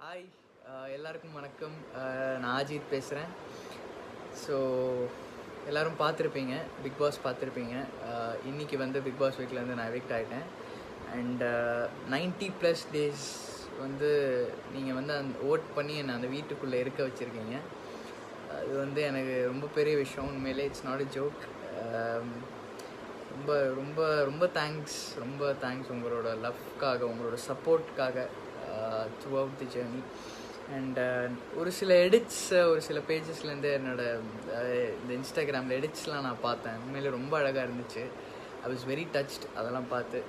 Hi, எல்லாருக்கும் வணக்கம். நான் அஜித் பேசுகிறேன். ஸோ எல்லோரும் பார்த்துருப்பீங்க, பிக் பாஸ் பார்த்துருப்பீங்க. இன்றைக்கி வந்து பிக் பாஸ் வீட்டிலேருந்து நான் எவிக்ட் ஆகிட்டேன். அண்ட் 90+ டேஸ் வந்து நீங்கள் வந்து அந்த ஓட் பண்ணி என்னை அந்த வீட்டுக்குள்ளே இருக்க வச்சுருக்கீங்க. அது வந்து எனக்கு ரொம்ப பெரிய விஷயம். உண்மையிலே இட்ஸ் நாட் எ ஜோக். ரொம்ப ரொம்ப ரொம்ப தேங்க்ஸ் உங்களோட லவ்க்காக, உங்களோட சப்போர்ட்காக throughout the journey. And ஒரு சில எடிட்ஸ், ஒரு சில பேஜஸ்லேருந்து இந்த இன்ஸ்டாகிராமில் எடிட்ஸ்லாம் நான் பார்த்தேன். உண்மையிலே ரொம்ப அழகாக இருந்துச்சு. ஐ வாஸ் வெரி டச்ட் அதெல்லாம் பார்த்து.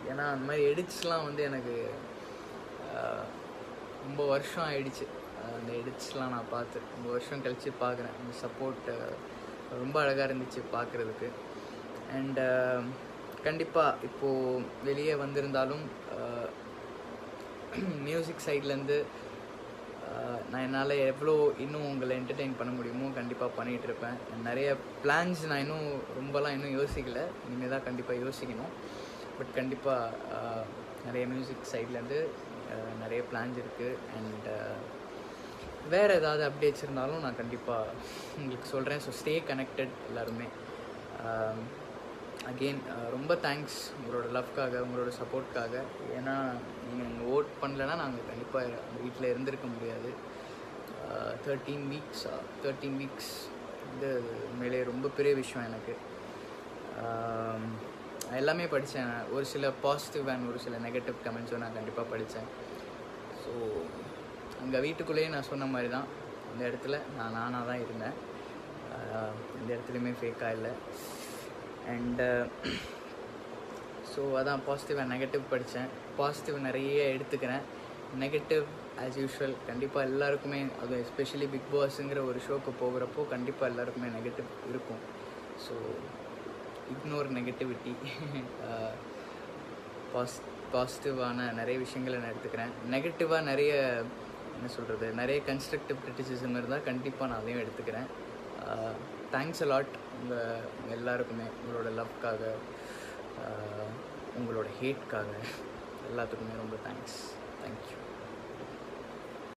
ஏன்னா அந்த மாதிரி எடிட்ஸ்லாம் வந்து எனக்கு ரொம்ப வருஷம் ஆயிடுச்சு. அந்த எடிட்ஸ்லாம் நான் பார்த்து ரொம்ப வருஷம் கழித்து பார்க்குறேன். அந்த சப்போர்ட் ரொம்ப அழகாக இருந்துச்சு பார்க்குறதுக்கு. அண்ட் கண்டிப்பாக இப்போது வெளியே வந்திருந்தாலும் மியூசிக் சைட்லேருந்து நான் என்னால் எவ்வளோ இன்னும் உங்களை என்டர்டெயின் பண்ண முடியுமோ கண்டிப்பாக பண்ணிகிட்ருப்பேன். நிறைய பிளான்ஸ் நான் இன்னும் யோசிக்கலை. இனிமேல் தான் கண்டிப்பாக யோசிக்கணும். பட் கண்டிப்பாக நிறைய மியூசிக் சைட்லேருந்து நிறைய பிளான்ஸ் இருக்குது. அண்ட் வேறு ஏதாவது அப்டேட்ஸ் இருந்தாலும் நான் கண்டிப்பாக உங்களுக்கு சொல்கிறேன். ஸோ ஸ்டே கனெக்டட் எல்லாருமே. அகெயின் ரொம்ப தேங்க்ஸ் உங்களோட லவ்க்காக, உங்களோட சப்போர்ட்காக. ஏன்னா நீங்கள் ஓட் பண்ணலைன்னா நாங்கள் கண்டிப்பாக வீட்டில் இருந்திருக்க முடியாது. 13 வீக்ஸ் வந்து உண்மையிலே ரொம்ப பெரிய விஷயம் எனக்கு. எல்லாமே படித்தேன். ஒரு சில பாசிட்டிவ் அண்ட் ஒரு சில நெகட்டிவ் கமெண்ட்ஸும் நான் கண்டிப்பாக படித்தேன். ஸோ அங்கே வீட்டுக்குள்ளேயே நான் சொன்ன மாதிரி தான், இந்த இடத்துல நான் நானாக தான் இருந்தேன். இந்த இடத்துலையுமே ஃபேக்காக இல்லை. அண்டு ஸோ அதான் பாசிட்டிவ் அண்ட் நெகட்டிவ் படித்தேன். பாசிட்டிவ் நிறைய எடுத்துக்கிறேன். நெகட்டிவ் ஆஸ் யூஷுவல் கண்டிப்பாக எல்லாருக்குமே, அது எஸ்பெஷலி பிக் பாஸுங்கிற ஒரு ஷோக்கு போகிறப்போ கண்டிப்பாக எல்லாருக்குமே நெகட்டிவ் இருக்கும். So ignore negativity. பாசிட்டிவான நிறைய விஷயங்களை நான் எடுத்துக்கிறேன். நெகட்டிவாக நிறைய கன்ஸ்ட்ரக்டிவ் கிரிட்டிசிசம் இருந்தால் கண்டிப்பாக நான் அதையும் எடுத்துக்கிறேன். தேங்க்ஸ் அலாட் உங்கள் எல்லாருக்குமே, உங்களோட லவ்க்காக, உங்களோட ஹேட்காக, எல்லாத்துக்குமே ரொம்ப தேங்க்ஸ். தேங்க்யூ.